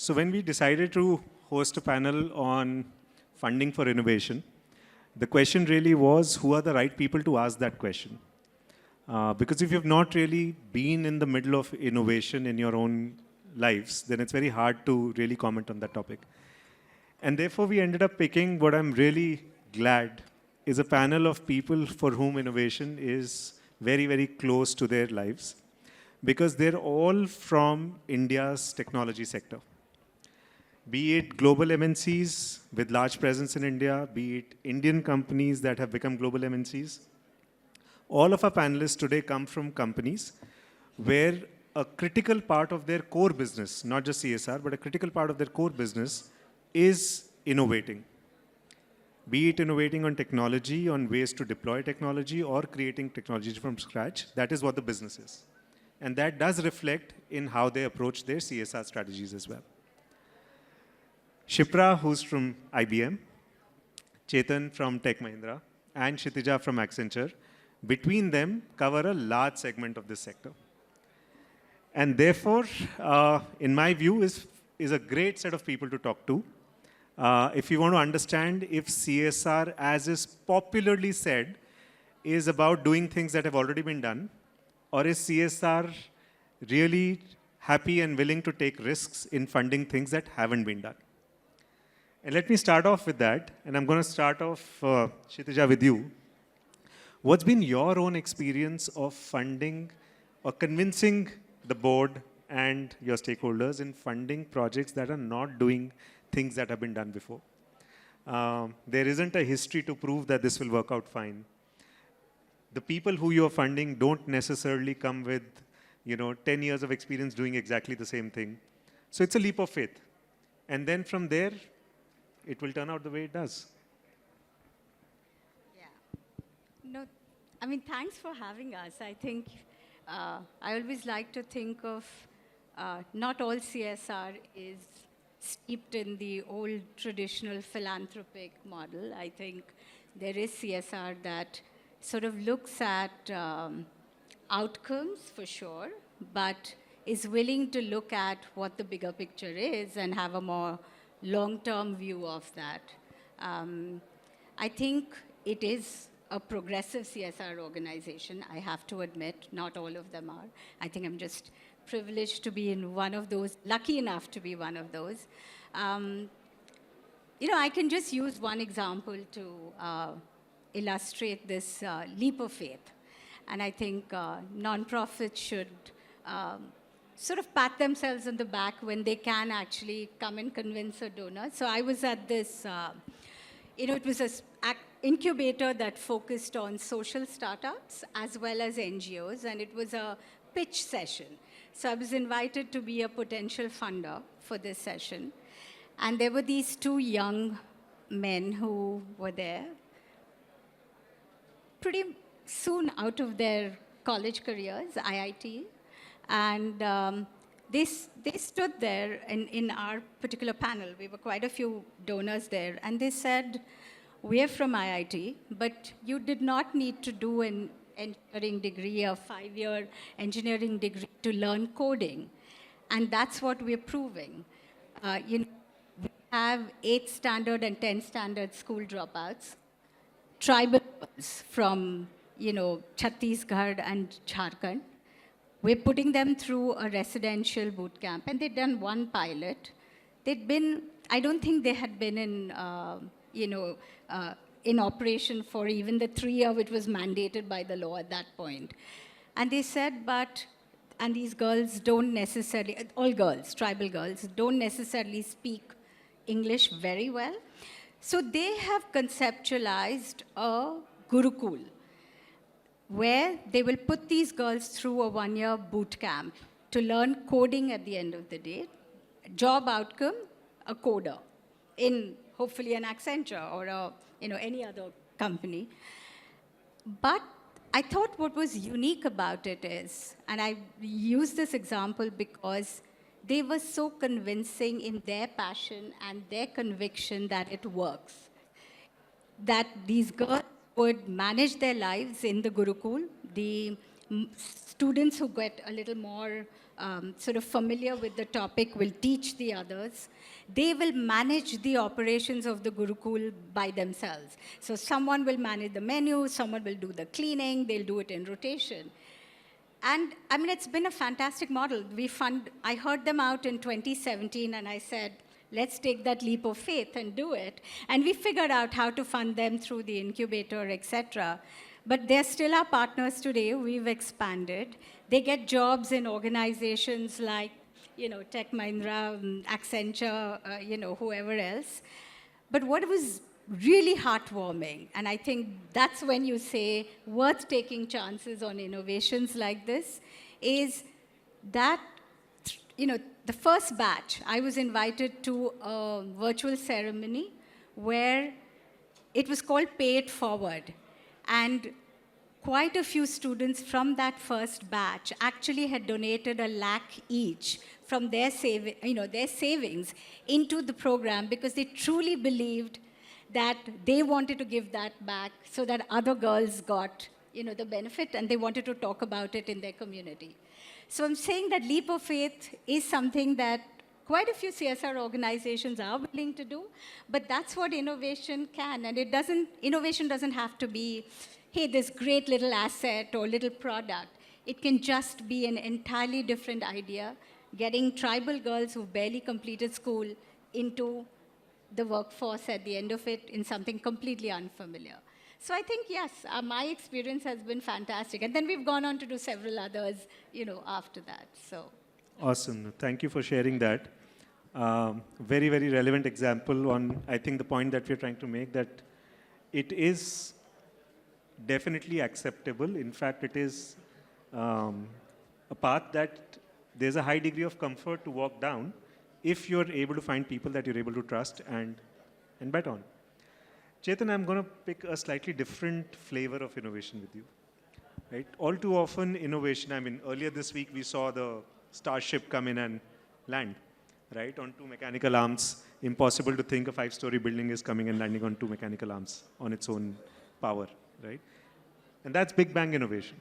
So when we decided to host a panel on funding for innovation, the question really was, who are the right people to ask that question? Because if you've not really been in the middle of innovation in your own lives, then it's very hard to really comment on that topic. And therefore, we ended up picking what I'm really glad is a panel of people for whom innovation is very, very close to their lives, because they're all from India's technology sector. Be it global MNCs with large presence in India, be it Indian companies that have become global MNCs. All of our panelists today come from companies where a critical part of their core business, not just CSR, but a critical part of their core business is innovating. Be it innovating on technology, on ways to deploy technology, or creating technology from scratch. That is what the business is. And that does reflect in how they approach their CSR strategies as well. Shipra, who's from IBM, Chetan from Tech Mahindra, and Kshitija from Accenture, between them cover a large segment of this sector. And therefore, in my view, is a great set of people to talk to. If you want to understand if CSR, as is popularly said, is about doing things that have already been done, or is CSR really happy and willing to take risks in funding things that haven't been done? And let me start off with that, and I'm going to start off, Kshitija, with you. What's been your own experience of funding or convincing the board and your stakeholders in funding projects that are not doing things that have been done before? There isn't a history to prove that this will work out fine. The people who you're funding don't necessarily come with 10 years of experience doing exactly the same thing. So it's a leap of faith. And then from there, it will turn out the way it does. Yeah. No, I mean, thanks for having us. I think I always like to think of not all CSR is steeped in the old traditional philanthropic model. I think there is CSR that sort of looks at outcomes for sure, but is willing to look at what the bigger picture is and have a more long-term view of that. I think it is a progressive CSR organization, I have to admit. Not all of them are. I think I'm just privileged to be in one of those, lucky enough to be one of those. I can just use one example to illustrate this leap of faith. And I think nonprofits should sort of pat themselves on the back when they can actually come and convince a donor. So I was at this, it was an incubator that focused on social startups as well as NGOs, and it was a pitch session. So I was invited to be a potential funder for this session. And there were these two young men who were there, pretty soon out of their college careers, IIT. And they stood there in our particular panel. We were quite a few donors there. And they said, we're from IIT, but you did not need to do an engineering degree, a 5-year engineering degree to learn coding. And that's what we're proving. We have 8th standard and 10th standard school dropouts, tribal from Chhattisgarh and Jharkhand. We're putting them through a residential boot camp, and they'd done one pilot. I don't think they had been in operation for even the 3-year, which was mandated by the law at that point. And they said, and these girls don't necessarily, all girls, tribal girls, don't necessarily speak English very well. So they have conceptualized a Gurukul, where they will put these girls through a 1-year boot camp to learn coding at the end of the day. Job outcome, a coder in hopefully an Accenture or any other company. But I thought what was unique about it is, and I use this example because they were so convincing in their passion and their conviction that it works, that these girls would manage their lives in the Gurukul. The Students who get a little more sort of familiar with the topic will teach the others. They will manage the operations of the Gurukul by themselves. So someone will manage the menu, someone will do the cleaning, they'll do it in rotation. And I mean, it's been a fantastic model. I heard them out in 2017 and I said, let's take that leap of faith and do it. And we figured out how to fund them through the incubator, et cetera. But they're still our partners today. We've expanded. They get jobs in organizations like, Tech Mahindra, Accenture, whoever else. But what was really heartwarming, and I think that's when you say worth taking chances on innovations like this, is that, the first batch, I was invited to a virtual ceremony where it was called Pay It Forward. And quite a few students from that first batch actually had donated 1 lakh each from their savings into the program because they truly believed that they wanted to give that back so that other girls got the benefit, and they wanted to talk about it in their community. So I'm saying that leap of faith is something that quite a few CSR organizations are willing to do, but that's what innovation can. And innovation doesn't have to be, hey, this great little asset or little product. It can just be an entirely different idea, getting tribal girls who've barely completed school into the workforce at the end of it in something completely unfamiliar. So I think, yes, my experience has been fantastic. And then we've gone on to do several others, after that. So. Awesome. Thank you for sharing that. Very, very relevant example on, I think, the point that we're trying to make, that it is definitely acceptable. In fact, it is a path that there's a high degree of comfort to walk down if you're able to find people that you're able to trust and bet on. Chetan, I'm going to pick a slightly different flavor of innovation with you. Right? All too often, innovation, earlier this week we saw the Starship come in and land, right, on 2 mechanical arms. Impossible to think a 5-story building is coming and landing on 2 mechanical arms on its own power, right? And that's big bang innovation.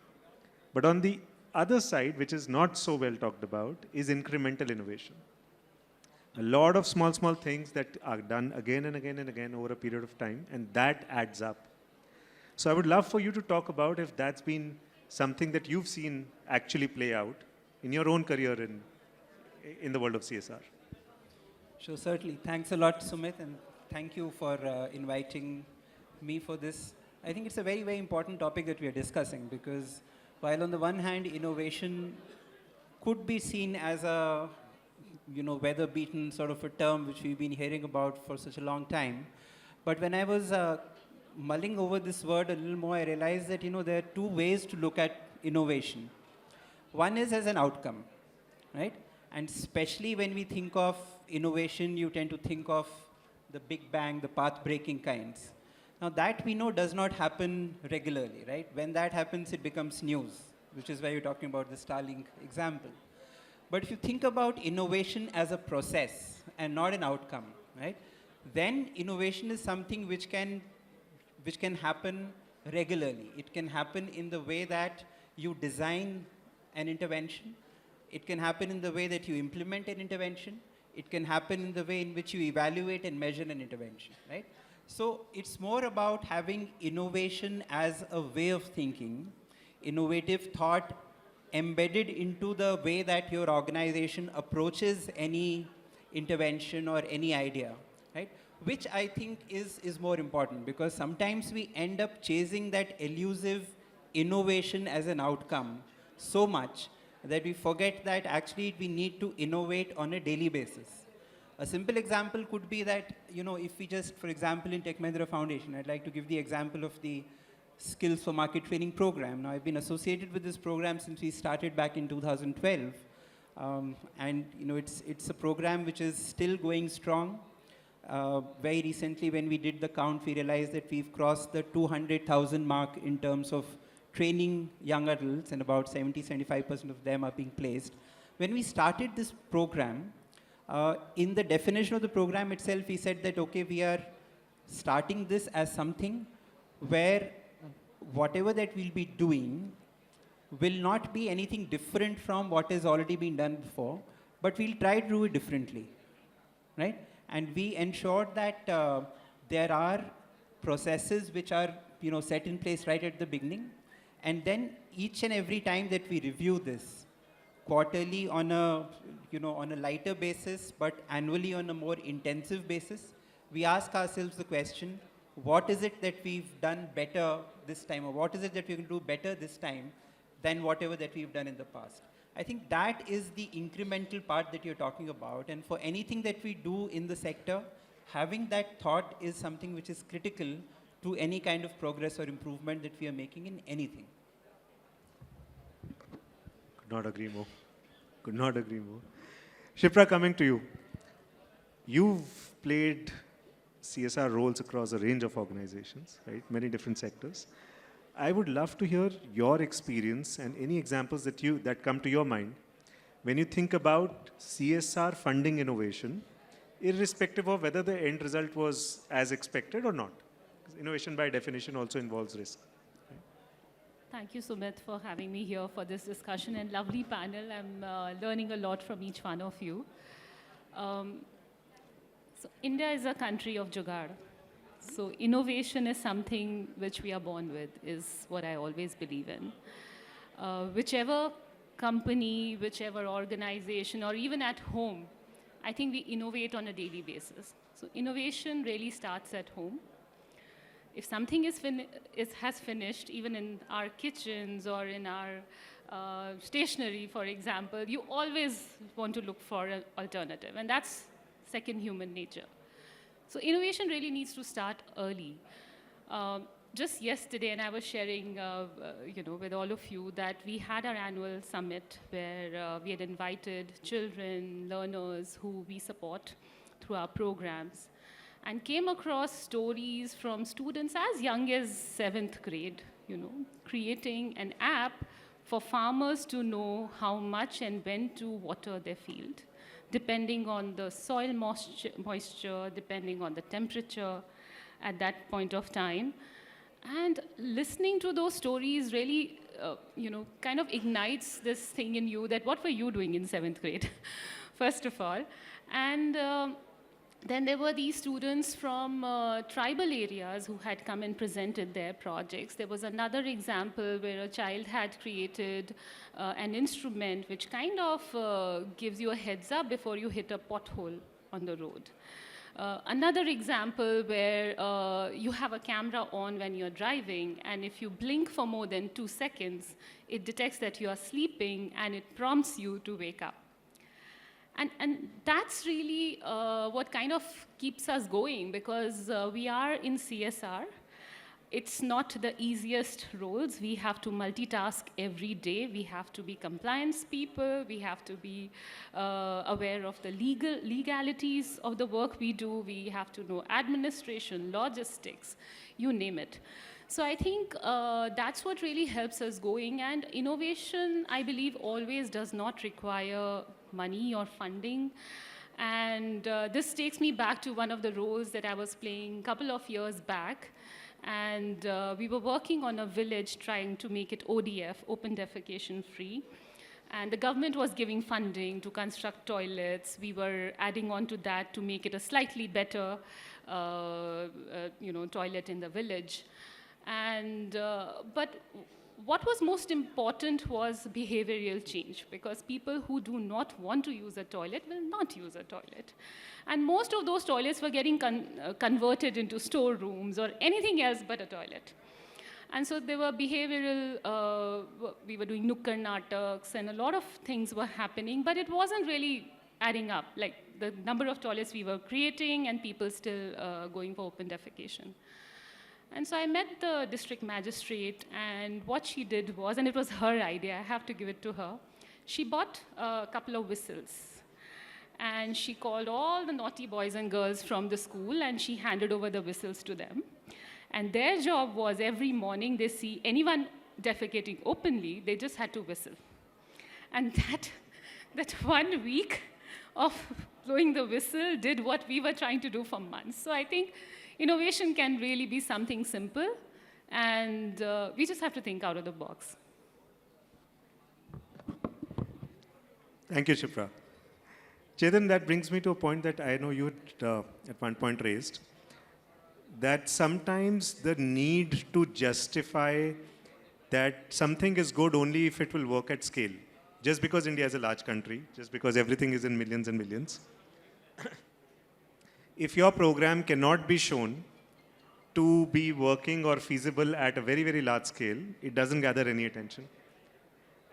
But on the other side, which is not so well talked about, is incremental innovation. A lot of small things that are done again and again and again over a period of time, and that adds up. So I would love for you to talk about if that's been something that you've seen actually play out in your own career in the world of CSR. Sure, certainly. Thanks a lot, Sumit, and thank you for inviting me for this. I think it's a very, very important topic that we are discussing, because while on the one hand, innovation could be seen as a weather-beaten sort of a term which we've been hearing about for such a long time. But when I was mulling over this word a little more, I realized that, there are 2 ways to look at innovation. One is as an outcome, right? And especially when we think of innovation, you tend to think of the big bang, the path-breaking kinds. Now that we know does not happen regularly, right? When that happens, it becomes news, which is why you're talking about the Starlink example. But if you think about innovation as a process and not an outcome, right, then innovation is something which can happen regularly. It can happen in the way that you design an intervention. It can happen in the way that you implement an intervention. It can happen in the way in which you evaluate and measure an intervention, right? So it's more about having innovation as a way of thinking, innovative thought embedded into the way that your organization approaches any intervention or any idea, right? Which I think is more important, because sometimes we end up chasing that elusive innovation as an outcome so much that we forget that actually we need to innovate on a daily basis. A simple example could be that, if we just, for example, in Tech Mahindra Foundation, I'd like to give the example of the Skills for Market Training program. Now, I've been associated with this program since we started back in 2012. And, it's a program which is still going strong. Very recently, when we did the count, we realized that we've crossed the 200,000 mark in terms of training young adults, and about 70-75% of them are being placed. When we started this program, in the definition of the program itself, we said that, okay, we are starting this as something where whatever that we'll be doing will not be anything different from what has already been done before, but we'll try to do it differently, right? And we ensure that there are processes which are set in place right at the beginning, and then each and every time that we review this, quarterly on a on a lighter basis, but annually on a more intensive basis, we ask ourselves the question: what is it that we've done better this time, or what is it that we can do better this time than whatever that we've done in the past? I think that is the incremental part that you're talking about, and for anything that we do in the sector, having that thought is something which is critical to any kind of progress or improvement that we are making in anything. Could not agree more. Could not agree more. Shipra, coming to you. You've played CSR roles across a range of organizations, right? Many different sectors. I would love to hear your experience and any examples that come to your mind when you think about CSR funding innovation, irrespective of whether the end result was as expected or not. Because innovation by definition also involves risk. Thank you, Sumit, for having me here for this discussion and lovely panel. I'm learning a lot from each one of you. So India is a country of jugaad. So innovation is something which we are born with, is what I always believe in. Whichever company, whichever organization, or even at home, I think we innovate on a daily basis. So innovation really starts at home. If something has finished, even in our kitchens or in our stationery, for example, you always want to look for an alternative, and that's second human nature. So innovation really needs to start early. Just yesterday, and I was sharing with all of you that we had our annual summit where we had invited children, learners who we support through our programs, and came across stories from students as young as 7th grade, creating an app for farmers to know how much and when to water their field, depending on the soil moisture, depending on the temperature at that point of time. And listening to those stories really, kind of ignites this thing in you that what were you doing in 7th grade, first of all. And then there were these students from tribal areas who had come and presented their projects. There was another example where a child had created an instrument which kind of gives you a heads up before you hit a pothole on the road. Another example where you have a camera on when you're driving, and if you blink for more than 2 seconds, it detects that you are sleeping and it prompts you to wake up. And that's really what kind of keeps us going, because we are in CSR. It's not the easiest roles. We have to multitask every day. We have to be compliance people. We have to be aware of the legalities of the work we do. We have to know administration, logistics, you name it. So I think that's what really helps us going. And innovation, I believe, always does not require money or funding. And this takes me back to one of the roles that I was playing a couple of years back. And we were working on a village trying to make it ODF, open defecation free. And the government was giving funding to construct toilets. We were adding on to that to make it a slightly better toilet in the village. And but what was most important was behavioral change, because people who do not want to use a toilet will not use a toilet. And most of those toilets were getting converted into storerooms or anything else but a toilet. And so there were behavioral, we were doing nukkad nataks, and a lot of things were happening, but it wasn't really adding up, like the number of toilets we were creating and people still going for open defecation. And so I met the district magistrate, and what she did was, and it was her idea, I have to give it to her, she bought a couple of whistles. And she called all the naughty boys and girls from the school, and she handed over the whistles to them. And their job was every morning they see anyone defecating openly, they just had to whistle. And that 1 week of blowing the whistle did what we were trying to do for months. So I think innovation can really be something simple, and we just have to think out of the box. Thank you, Shipra. Chetan, that brings me to a point that I know you at one point raised, that sometimes the need to justify that something is good only if it will work at scale. Just because India is a large country, just because everything is in millions and millions, if your program cannot be shown to be working or feasible at a very, very large scale, it doesn't gather any attention.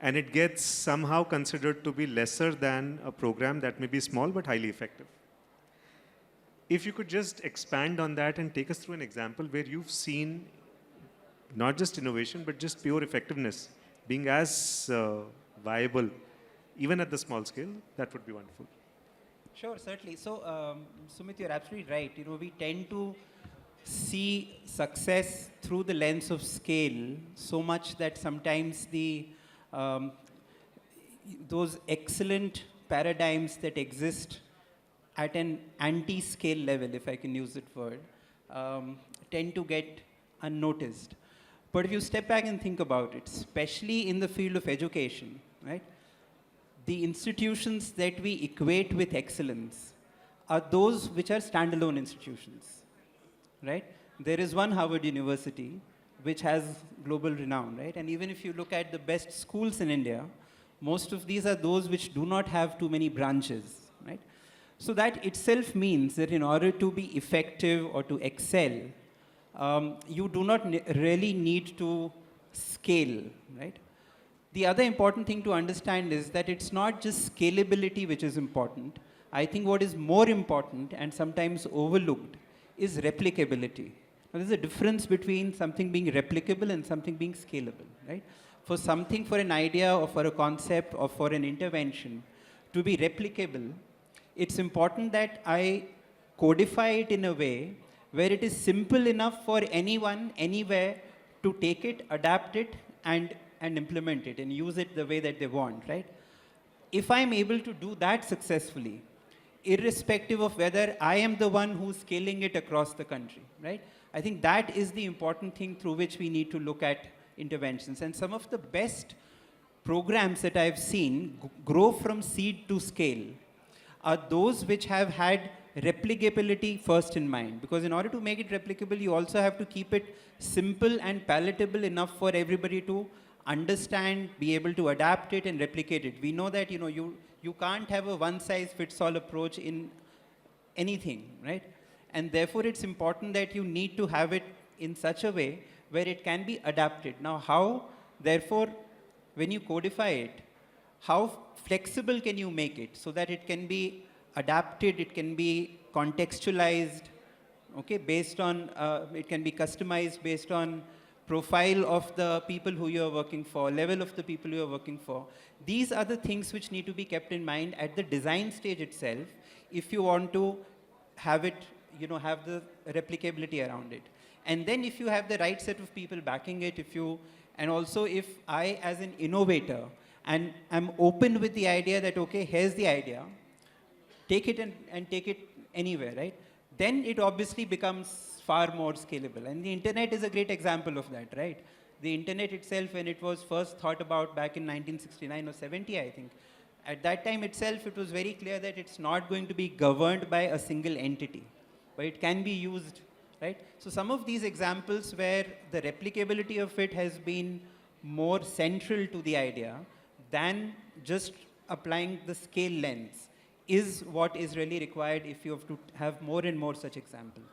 And it gets somehow considered to be lesser than a program that may be small but highly effective. If you could just expand on that and take us through an example where you've seen not just innovation, but just pure effectiveness being as viable, even at the small scale, that would be wonderful. Sure, certainly. So, Sumit, you're absolutely right. We tend to see success through the lens of scale so much that sometimes those excellent paradigms that exist at an anti-scale level, if I can use that word, tend to get unnoticed. But if you step back and think about it, especially in the field of education, right? The institutions that we equate with excellence are those which are standalone institutions, right? There is one Harvard University which has global renown, right? And even if you look at the best schools in India, most of these are those which do not have too many branches, right? So that itself means that in order to be effective or to excel, you do not really need to scale, right? The other important thing to understand is that it's not just scalability which is important. I think what is more important and sometimes overlooked is replicability. Now, there's a difference between something being replicable and something being scalable, right? For something, for an idea or for a concept or for an intervention to be replicable, it's important that I codify it in a way where it is simple enough for anyone, anywhere, to take it, adapt it, and implement it and use it the way that they want, right? If I'm able to do that successfully, irrespective of whether I am the one who's scaling it across the country, right? I think that is the important thing through which we need to look at interventions. And some of the best programs that I've seen grow from seed to scale are those which have had replicability first in mind. Because in order to make it replicable, you also have to keep it simple and palatable enough for everybody to understand, be able to adapt it and replicate it. We know that you can't have a one-size-fits-all approach in anything, right? And therefore, it's important that you need to have it in such a way where it can be adapted. Now, how, therefore, when you codify it, how flexible can you make it so that it can be adapted, it can be contextualized, okay, based on, it can be customized based on profile of the people who you are working for, level of the people you are working for. These are the things which need to be kept in mind at the design stage itself if you want to have it, have the replicability around it. And then if you have the right set of people backing it, and also if I as an innovator and I'm open with the idea that, okay, here's the idea, take it and take it anywhere, right? Then it obviously becomes far more scalable. And the internet is a great example of that, right? The internet itself, when it was first thought about back in 1969 or 70, I think, at that time itself, it was very clear that it's not going to be governed by a single entity, but it can be used, right? So some of these examples where the replicability of it has been more central to the idea than just applying the scale lens is what is really required if you have to have more and more such examples.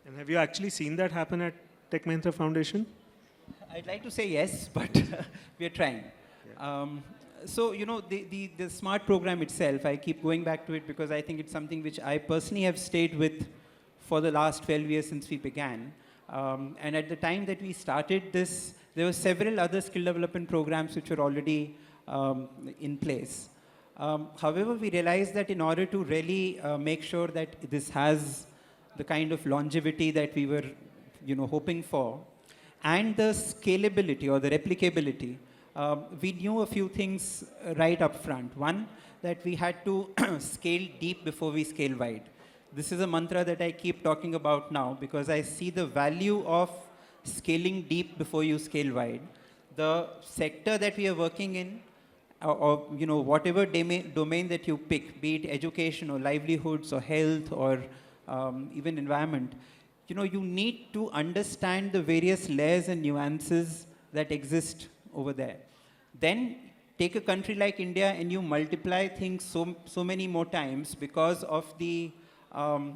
And have you actually seen that happen at Tech Mahindra Foundation? I'd like to say yes, but we are trying. Yeah. So, the SMART program itself, I keep going back to it because I think it's something which I personally have stayed with for the last 12 years since we began. And at the time that we started this, there were several other skill development programs which were already in place. However, we realized that in order to really make sure that this has the kind of longevity that we were, hoping for, and the scalability or the replicability, we knew a few things right up front. One, that we had to scale deep before we scale wide. This is a mantra that I keep talking about now because I see the value of scaling deep before you scale wide. The sector that we are working in or whatever domain that you pick, be it education or livelihoods or health or even environment, you need to understand the various layers and nuances that exist over there. Then take a country like India and you multiply things so many more times because of the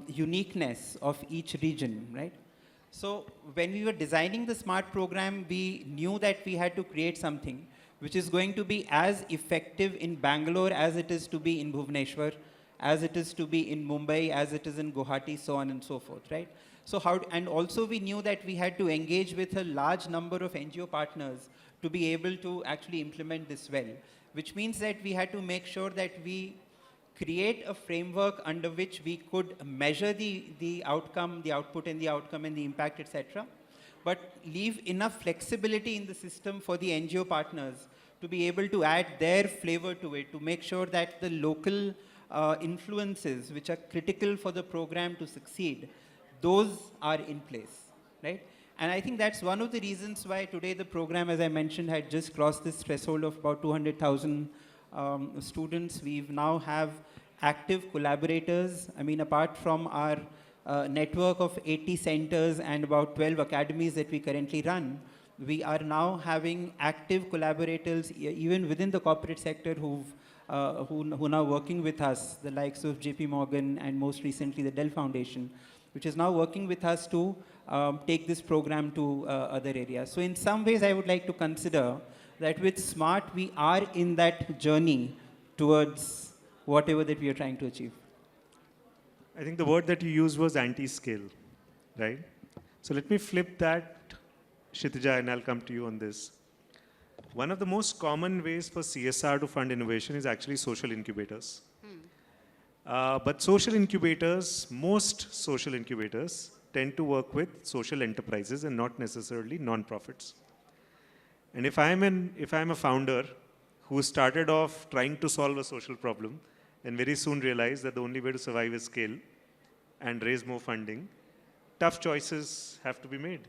uniqueness of each region, right? So when we were designing the SMART program, we knew that we had to create something which is going to be as effective in Bangalore as it is to be in Bhubaneswar, as it is to be in Mumbai, as it is in Guwahati, so on and so forth, right? So and also we knew that we had to engage with a large number of NGO partners to be able to actually implement this well, which means that we had to make sure that we create a framework under which we could measure the outcome, the output and the outcome and the impact, etc., but leave enough flexibility in the system for the NGO partners to be able to add their flavor to it, to make sure that the local influences which are critical for the program to succeed, those are in place, right? And I think that's one of the reasons why today the program, as I mentioned, had just crossed this threshold of about 200,000 students. We now have active collaborators. I mean, apart from our network of 80 centers and about 12 academies that we currently run, we are now having active collaborators even within the corporate sector who now working with us, the likes of JP Morgan and most recently the Dell Foundation, which is now working with us to take this program to other areas. So in some ways, I would like to consider that with SMART, we are in that journey towards whatever that we are trying to achieve. I think the word that you used was anti-scale, right? So let me flip that, Kshitija, and I'll come to you on this. One of the most common ways for CSR to fund innovation is actually social incubators. But social incubators, most social incubators, tend to work with social enterprises and not necessarily non-profits. And if I'm a founder who started off trying to solve a social problem and very soon realized that the only way to survive is scale and raise more funding, tough choices have to be made.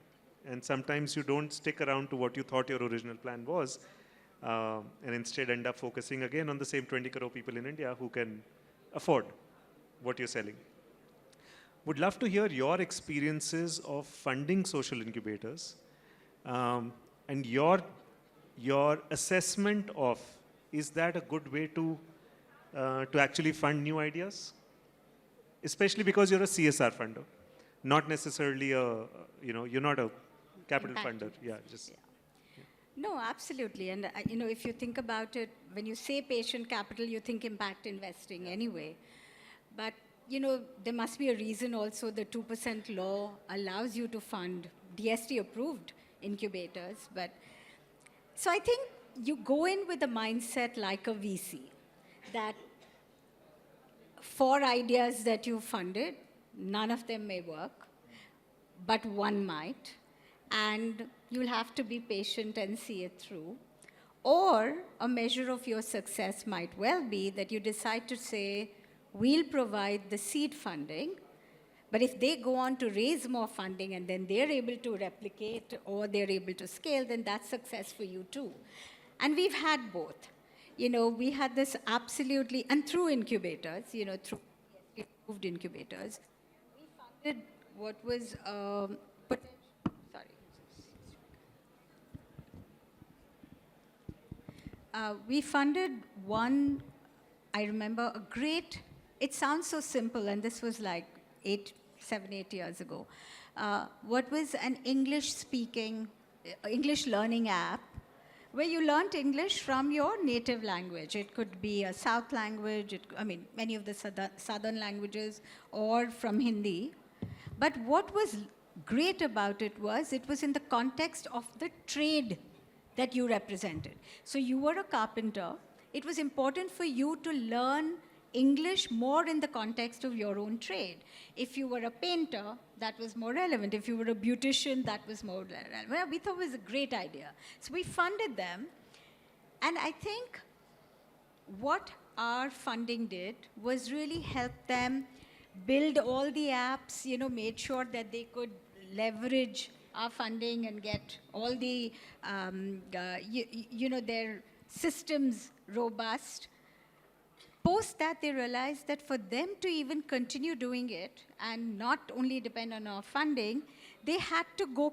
And sometimes you don't stick around to what you thought your original plan was, and instead end up focusing again on the same 20 crore people in India who can afford what you're selling. Would love to hear your experiences of funding social incubators, and your assessment of, is that a good way to actually fund new ideas? Especially because you're a CSR funder, not necessarily you're not a capital funder. Yeah, just. Yeah. No, absolutely. And if you think about it, when you say patient capital, you think impact investing anyway. But there must be a reason also the 2% law allows you to fund DST approved incubators. But so I think you go in with a mindset like a VC, that 4 ideas that you funded, none of them may work, but one might. And you'll have to be patient and see it through. Or a measure of your success might well be that you decide to say, we'll provide the seed funding, but if they go on to raise more funding and then they're able to replicate or they're able to scale, then that's success for you too. And we've had both. We had this absolutely, and through incubators, through approved incubators, we funded what was we funded one, I remember, a great, it sounds so simple, and this was like 7, 8 years ago. What was an English learning app where you learned English from your native language. It could be a South language, many of the southern languages, or from Hindi. But what was great about it was in the context of the trade that you represented. So you were a carpenter. It was important for you to learn English more in the context of your own trade. If you were a painter, that was more relevant. If you were a beautician, that was more relevant. Well, we thought it was a great idea. So we funded them. And I think what our funding did was really help them build all the apps, made sure that they could leverage our funding and get all the, their systems robust. Post that, they realized that for them to even continue doing it and not only depend on our funding, they had to go,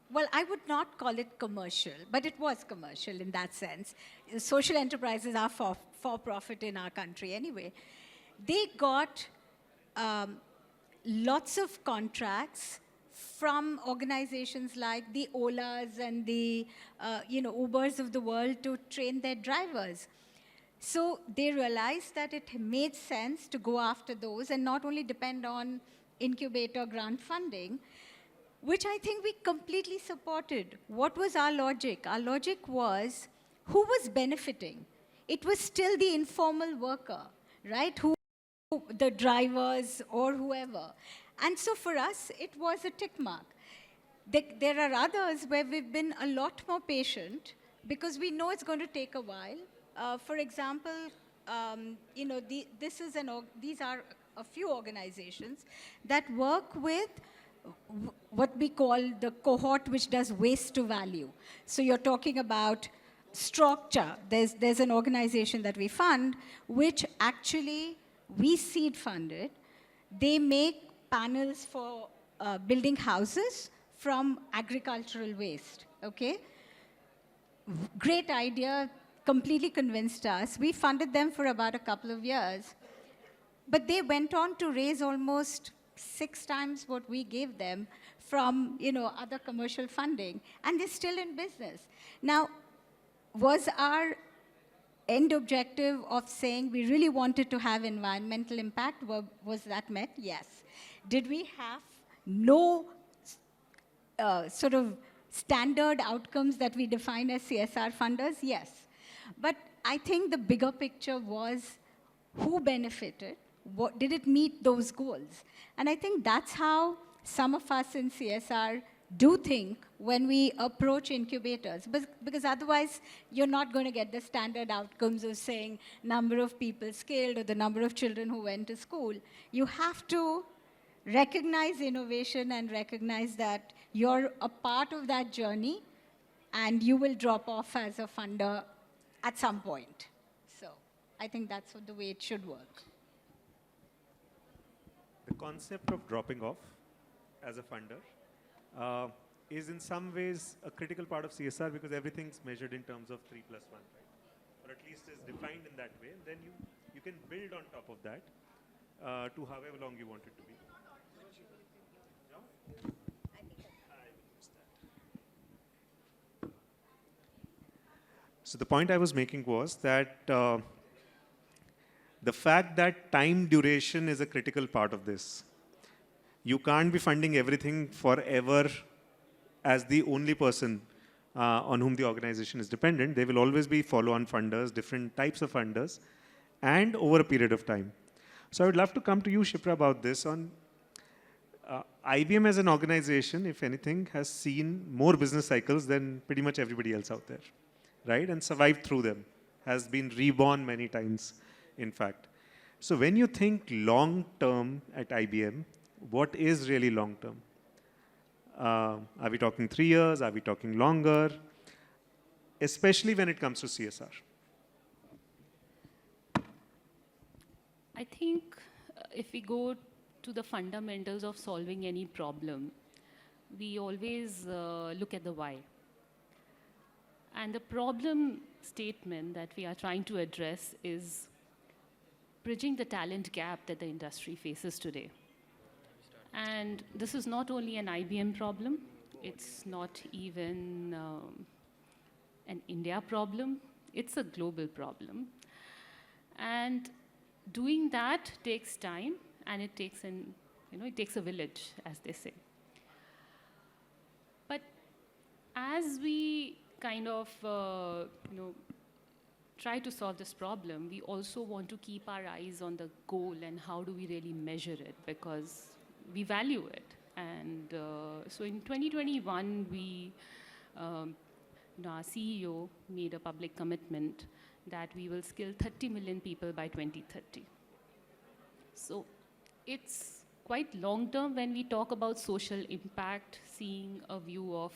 well, I would not call it commercial, but it was commercial in that sense. Social enterprises are for profit in our country anyway. They got lots of contracts from organizations like the Olas and the Ubers of the world to train their drivers. So they realized that it made sense to go after those and not only depend on incubator grant funding, which I think we completely supported. What was our logic? Our logic was, who was benefiting? It was still the informal worker, right? The drivers or whoever. And so for us, it was a tick mark. There are others where we've been a lot more patient because we know it's going to take a while. For example, these are a few organizations that work with what we call the cohort which does waste to value. So you're talking about structure. There's an organization that we fund which actually we seed funded. They make panels for building houses from agricultural waste, okay? Great idea, completely convinced us. We funded them for about a couple of years. But they went on to raise almost 6 times what we gave them from other commercial funding, and they're still in business. Now, was our end objective of saying we really wanted to have environmental impact, was that met? Yes. Did we have no sort of standard outcomes that we define as CSR funders? Yes. But I think the bigger picture was who benefited, did it meet those goals? And I think that's how some of us in CSR do think when we approach incubators, because otherwise you're not going to get the standard outcomes of saying number of people scaled or the number of children who went to school. You have to recognize innovation and recognize that you're a part of that journey and you will drop off as a funder at some point. So I think that's the way it should work. The concept of dropping off as a funder is in some ways a critical part of CSR because everything's measured in terms of 3+1, right? Or at least is defined in that way. And then you can build on top of that to however long you want it to be. No? I will use that. So the point I was making was that the fact that time duration is a critical part of this. You can't be funding everything forever as the only person on whom the organization is dependent. There will always be follow-on funders, different types of funders, and over a period of time. So I would love to come to you, Shipra, about this. On IBM as an organization, if anything, has seen more business cycles than pretty much everybody else out there, right? And survived through them, has been reborn many times, in fact. So when you think long-term at IBM, what is really long-term? Are we talking 3 years? Are we talking longer? Especially when it comes to CSR. I think if we go to the fundamentals of solving any problem, we always look at the why. And the problem statement that we are trying to address is bridging the talent gap that the industry faces today. And this is not only an IBM problem, it's not even an India problem, it's a global problem. And doing that takes time, and it takes it takes a village, as they say. But as we kind of try to solve this problem, we also want to keep our eyes on the goal and how do we really measure it, because we value it. And so in 2021, our CEO made a public commitment that we will skill 30 million people by 2030. So it's quite long term when we talk about social impact, seeing a view of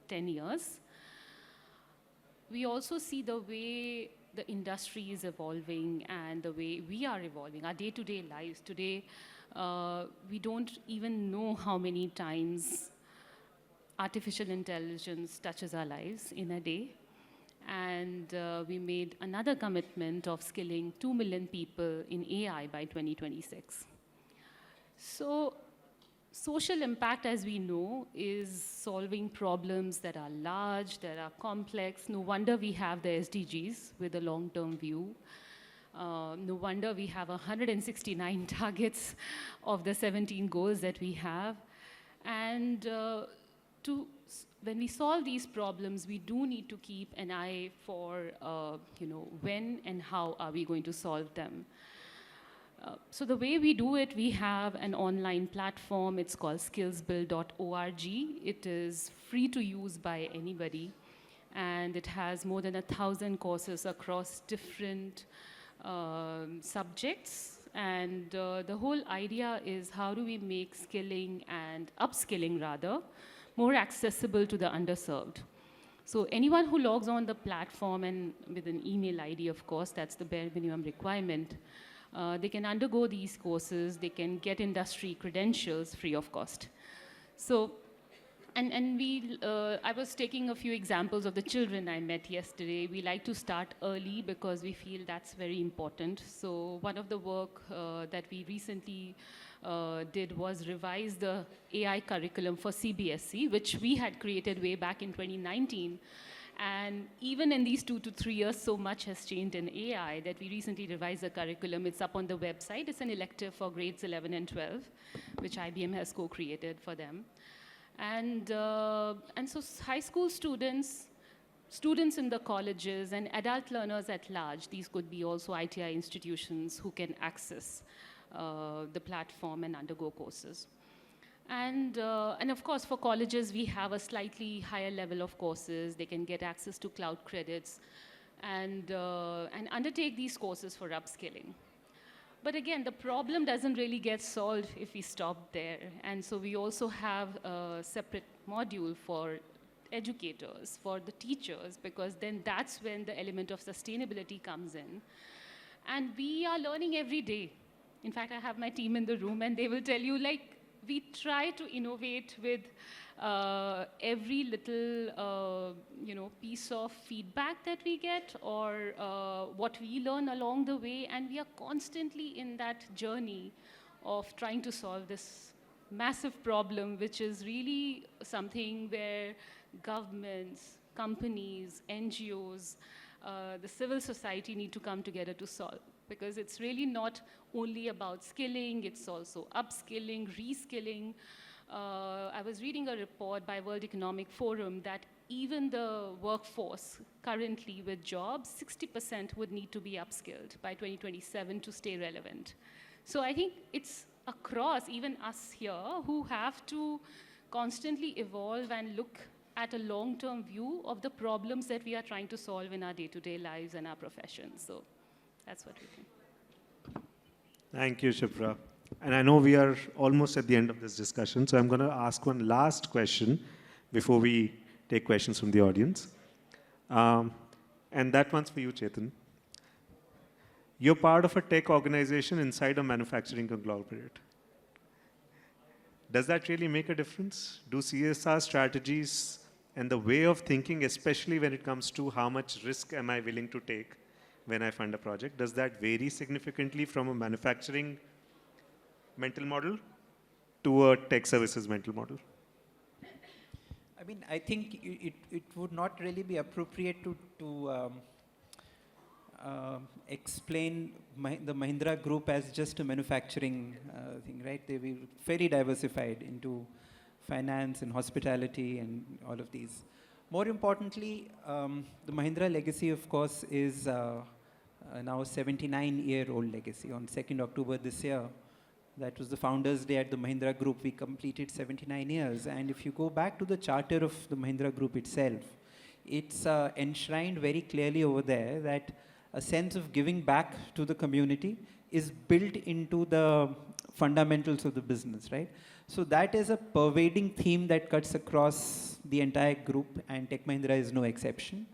10 years. we also see the way the industry is evolving and the way we are evolving, our day-to-day lives. Today, we don't even know how many times artificial intelligence touches our lives in a day. And we made another commitment of skilling 2 million people in AI by 2026. So social impact, as we know, is solving problems that are large, that are complex. No wonder we have the SDGs with a long-term view. No wonder we have 169 targets of the 17 goals that we have. And when we solve these problems, we do need to keep an eye for when and how are we going to solve them. So the way we do it, we have an online platform. It's called skillsbuild.org. It is free to use by anybody. And it has more than 1,000 courses across different subjects. And the whole idea is how do we make skilling and upskilling, rather, more accessible to the underserved. So anyone who logs on the platform, and with an email ID, of course, that's the bare minimum requirement, they can undergo these courses, they can get industry credentials free of cost. So, I was taking a few examples of the children I met yesterday. We like to start early because we feel that's very important. So one of the work that we recently did was revise the AI curriculum for CBSE, which we had created way back in 2019. And even in these 2 to 3 years, so much has changed in AI that we recently revised the curriculum. It's up on the website. It's an elective for grades 11 and 12, which IBM has co-created for them. And so high school students in the colleges, and adult learners at large, these could be also ITI institutions who can access the platform and undergo courses. And of course, for colleges, we have a slightly higher level of courses. They can get access to cloud credits and undertake these courses for upskilling. But again, the problem doesn't really get solved if we stop there. And so we also have a separate module for educators, for the teachers, because then that's when the element of sustainability comes in. And we are learning every day. In fact, I have my team in the room, and they will tell you, we try to innovate with every little piece of feedback that we get, or what we learn along the way, and we are constantly in that journey of trying to solve this massive problem, which is really something where governments, companies, NGOs, the civil society need to come together to solve. Because it's really not only about skilling, it's also upskilling, reskilling. I was reading a report by World Economic Forum that even the workforce currently with jobs, 60% would need to be upskilled by 2027 to stay relevant. So I think it's across, even us here, who have to constantly evolve and look at a long-term view of the problems that we are trying to solve in our day-to-day lives and our professions. So that's what we think. Thank you, Shipra. And I know we are almost at the end of this discussion, so I'm going to ask one last question before we take questions from the audience. And that one's for you, Chetan. You're part of a tech organization inside a manufacturing conglomerate. Does that really make a difference? Do CSR strategies and the way of thinking, especially when it comes to how much risk am I willing to take when I fund a project, does that vary significantly from a manufacturing mental model to a tech services mental model? I mean, I think it would not really be appropriate to explain the Mahindra Group as just a manufacturing thing, right? They were very diversified into finance and hospitality and all of these. More importantly, the Mahindra legacy, of course, is now a 79-year-old legacy. On 2nd October this year, that was the Founders' Day at the Mahindra Group. We completed 79 years. And if you go back to the charter of the Mahindra Group itself, it's enshrined very clearly over there that a sense of giving back to the community is built into the fundamentals of the business, right? So that is a pervading theme that cuts across the entire group, and Tech Mahindra is no exception.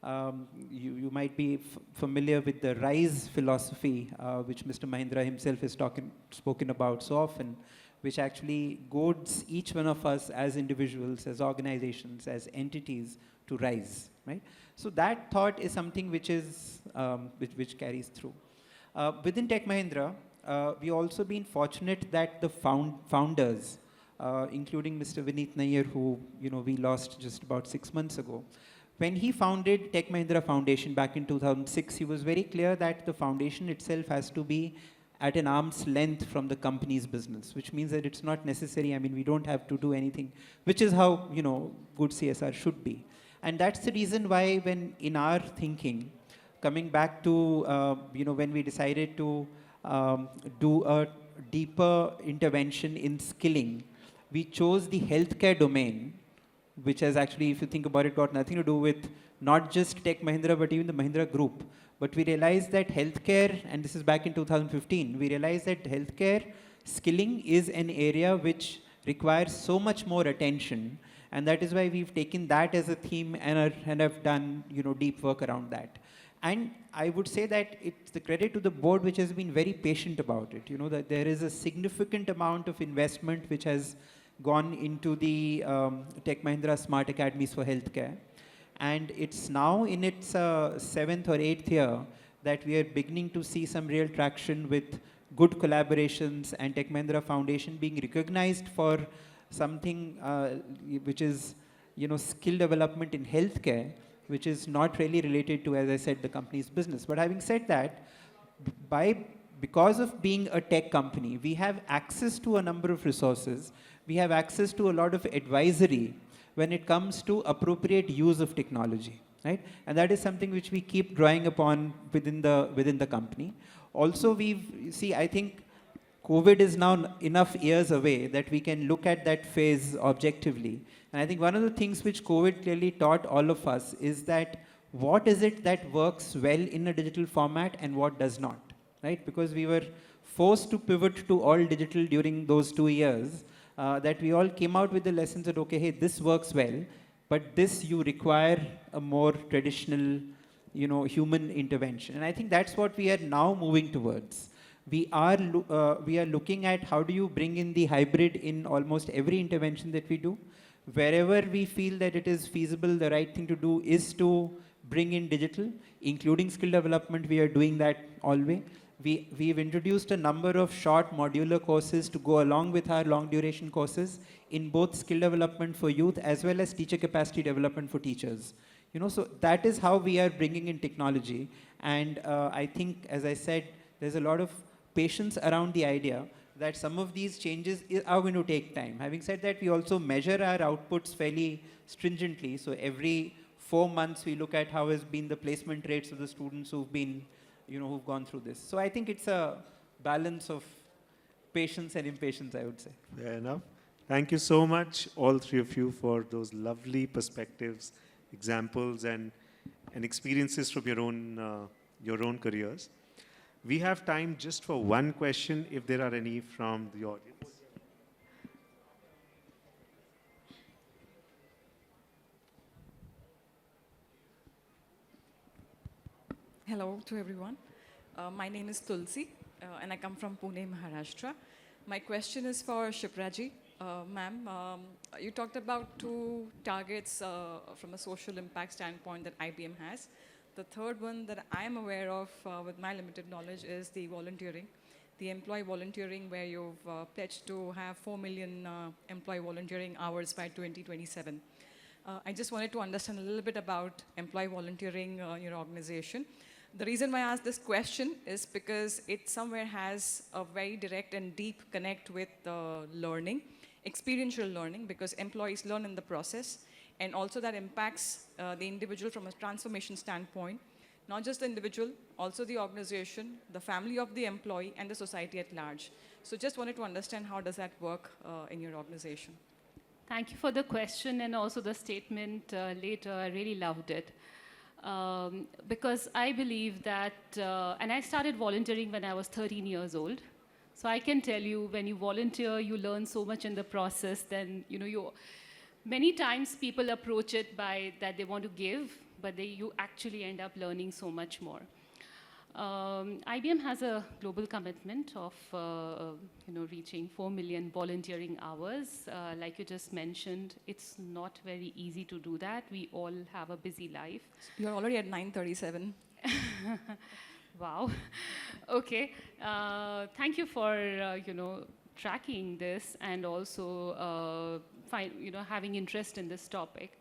You might be familiar with the RISE philosophy, which Mr. Mahindra himself has spoken about so often, which actually goads each one of us as individuals, as organizations, as entities to rise, right? So that thought is something which is, which carries through. Within Tech Mahindra, we also been fortunate that the founders, including Mr. Vineet Nayyar, who we lost just about 6 months ago, when he founded Tech Mahindra Foundation back in 2006, he was very clear that the foundation itself has to be at an arm's length from the company's business, which means that it's not necessary. I mean, we don't have to do anything, which is how good CSR should be. And that's the reason why, when in our thinking, coming back to when we decided to do a deeper intervention in skilling, we chose the healthcare domain, which has actually, if you think about it, got nothing to do with not just Tech Mahindra, but even the Mahindra Group. But we realized that healthcare, and this is back in 2015, we realized that healthcare skilling is an area which requires so much more attention, and that is why we've taken that as a theme and have done deep work around that. And I would say that it's the credit to the board which has been very patient about it. That there is a significant amount of investment which has gone into the Tech Mahindra Smart Academies for Healthcare. And it's now in its 7th or 8th year that we are beginning to see some real traction with good collaborations, and Tech Mahindra Foundation being recognized for something which is skill development in healthcare, which is not really related to, as I said, the company's business. But having said that, because of being a tech company, we have access to a number of resources. We have access to a lot of advisory when it comes to appropriate use of technology, right? And that is something which we keep drawing upon within the company. Also, I think COVID is now enough years away that we can look at that phase objectively. And I think one of the things which COVID clearly taught all of us is that what is it that works well in a digital format and what does not, right? Because we were forced to pivot to all digital during those 2 years, that we all came out with the lessons that, okay, hey, this works well, but this you require a more traditional, human intervention. And I think that's what we are now moving towards. We are looking at how do you bring in the hybrid in almost every intervention that we do. Wherever we feel that it is feasible, the right thing to do is to bring in digital, including skill development. We are doing that always. We've introduced a number of short modular courses to go along with our long duration courses in both skill development for youth as well as teacher capacity development for teachers. So that is how we are bringing in technology. And I think, as I said, there's a lot of patience around the idea that some of these changes are going to take time. Having said that, we also measure our outputs fairly stringently. So every 4 months, we look at how has been the placement rates of the students who've been, who've gone through this. So I think it's a balance of patience and impatience, I would say. Fair enough. Thank you so much, all three of you, for those lovely perspectives, examples, and experiences from your own careers. We have time just for one question, if there are any from the audience. Hello to everyone. My name is Tulsi, and I come from Pune, Maharashtra. My question is for Shipraji. Ma'am, you talked about 2 targets from a social impact standpoint that IBM has. The third one that I am aware of with my limited knowledge is the volunteering, the employee volunteering, where you've pledged to have 4 million employee volunteering hours by 2027. I just wanted to understand a little bit about employee volunteering in your organization. The reason why I asked this question is because it somewhere has a very direct and deep connect with learning, experiential learning, because employees learn in the process. And also that impacts the individual from a transformation standpoint, not just the individual, also the organization, the family of the employee, and the society at large. So just wanted to understand how does that work in your organization? Thank you for the question and also the statement later. I really loved it. Because I believe that, and I started volunteering when I was 13 years old. So I can tell you, when you volunteer, you learn so much in the process. Then, many times people approach it by that they want to give, but you actually end up learning so much more. IBM has a global commitment of reaching 4 million volunteering hours. Like you just mentioned, it's not very easy to do that. We all have a busy life. You're already at 937. Wow. Okay. Thank you for tracking this and also having interest in this topic.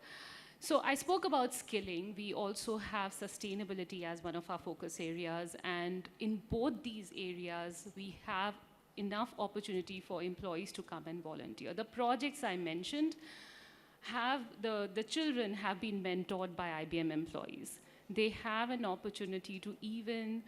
So I spoke about skilling. We also have sustainability as one of our focus areas. And in both these areas, we have enough opportunity for employees to come and volunteer. The projects I mentioned the children have been mentored by IBM employees. They have an opportunity to even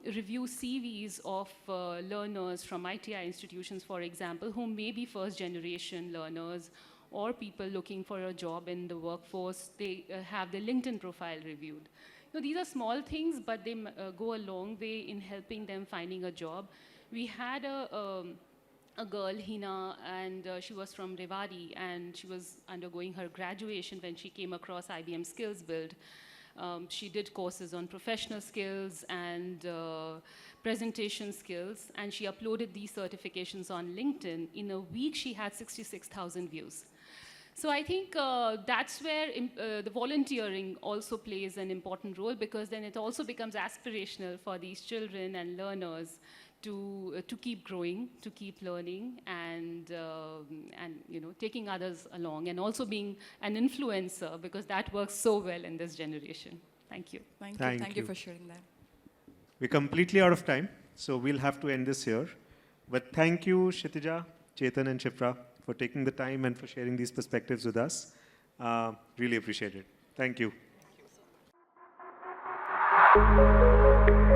review CVs of learners from ITI institutions, for example, who may be first-generation learners or people looking for a job in the workforce. They have their LinkedIn profile reviewed. These are small things, but they go a long way in helping them finding a job. We had a girl, Hina, and she was from Rewari, and she was undergoing her graduation when she came across IBM Skills Build. She did courses on professional skills and presentation skills, and she uploaded these certifications on LinkedIn. In a week, she had 66,000 views. So I think that's where the volunteering also plays an important role, because then it also becomes aspirational for these children and learners to keep growing, to keep learning, and taking others along, and also being an influencer, because that works so well in this generation. Thank you. Thank you for sharing that. We're completely out of time, so we'll have to end this here. But thank you, Kshitija, Chetan, and Shipra, for taking the time and for sharing these perspectives with us. Really appreciate it. Thank you. Thank you so much.